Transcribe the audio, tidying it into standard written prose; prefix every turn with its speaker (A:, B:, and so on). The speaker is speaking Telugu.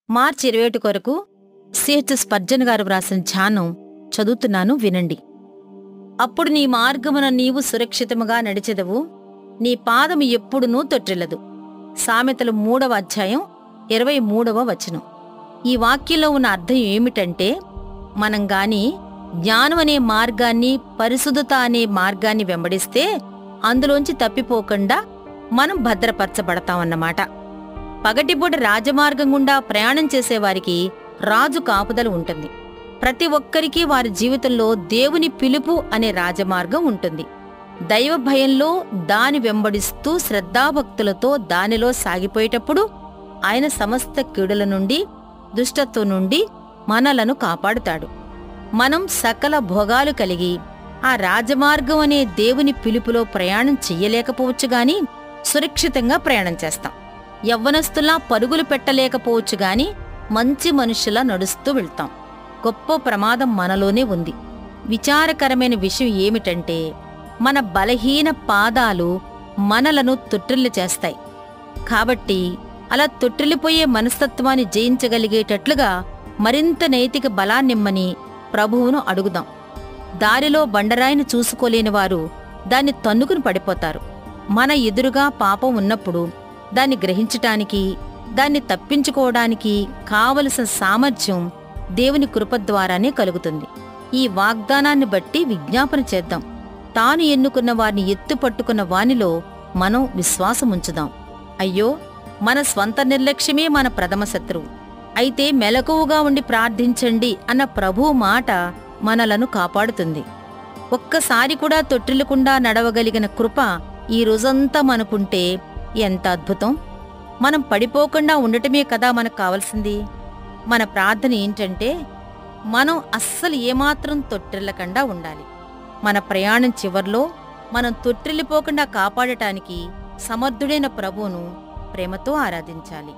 A: మార్చి 21 కొరకు సిహెచ్ స్పర్జన్ గారు వ్రాసిన ధ్యానం చదువుతున్నాను, వినండి. అప్పుడు నీ మార్గమున నీవు సురక్షితముగా నడిచెదవు, నీ పాదము ఎప్పుడునూ తొట్టిల్లదు. సామెతలు 3వ అధ్యాయం 23వ వచనం. ఈ వాక్యంలో ఉన్న అర్థం ఏమిటంటే, మనం గాని జ్ఞానం అనే మార్గాన్ని, పరిశుద్ధత అనే మార్గాన్ని వెంబడిస్తే అందులోంచి తప్పిపోకుండా మనం భద్రపరచబడతామన్నమాట. పగటిపూట రాజమార్గం గుండా ప్రయాణం చేసేవారికి రాజు కాపుదల ఉంటుంది. ప్రతి ఒక్కరికీ వారి జీవితంలో దేవుని పిలుపు అనే రాజమార్గం ఉంటుంది. దైవ భయంలో దాని వెంబడిస్తూ శ్రద్ధాభక్తులతో దానిలో సాగిపోయేటప్పుడు ఆయన సమస్త కీడుల నుండి, దుష్టత్వం నుండి మనలను కాపాడుతాడు. మనం సకల భోగాలు కలిగి ఆ రాజమార్గం అనే దేవుని పిలుపులో ప్రయాణం చెయ్యలేకపోవచ్చుగాని సురక్షితంగా ప్రయాణం చేస్తాం. యవ్వనస్తులా పరుగులు పెట్టలేకపోవచ్చుగాని మంచి మనుషులా నడుస్తూ వెళ్తాం. గొప్ప ప్రమాదం మనలోనే ఉంది. విచారకరమైన విషయం ఏమిటంటే, మన బలహీన పాదాలు మనలను తొట్టిల్లు చేస్తాయి. కాబట్టి అలా తొట్టిల్లిపోయే మనస్తత్వాన్ని జయించగలిగేటట్లుగా మరింత నైతిక బలాన్నిమ్మని ప్రభువును అడుగుదాం. దారిలో బండరాయిని చూసుకోలేని వారు దాన్ని తన్నుకుని పడిపోతారు. మన ఎదురుగా పాపం ఉన్నప్పుడు దాన్ని గ్రహించటానికి, దాన్ని తప్పించుకోవడానికి కావలసిన సామర్థ్యం దేవుని కృప ద్వారానే కలుగుతుంది. ఈ వాగ్దానాన్ని బట్టి విజ్ఞాపన చేద్దాం. తాను ఎన్నుకున్న వారిని ఎత్తుపట్టుకున్న వానిలో మనం విశ్వాసముంచుదాం. అయ్యో, మన స్వంత నిర్లక్ష్యమే మన ప్రథమ శత్రువు. అయితే మెలకువగా ఉండి ప్రార్థించండి అన్న ప్రభువు మాట మనలను కాపాడుతుంది. ఒక్కసారి కూడా తొట్టిల్లకుండా నడవగలిగిన కృప ఈ రోజంతా మనకుంటే ఎంత అద్భుతం! మనం పడిపోకుండా ఉండటమే కదా మనకు కావలసింది. మన ప్రార్థన ఏంటంటే, మనం అస్సలు ఏమాత్రం తొట్టిల్లకుండా ఉండాలి. మన ప్రయాణం చివర్లో మనం తొట్టిల్లిపోకుండా కాపాడటానికి సమర్థుడైన ప్రభువును ప్రేమతో ఆరాధించాలి.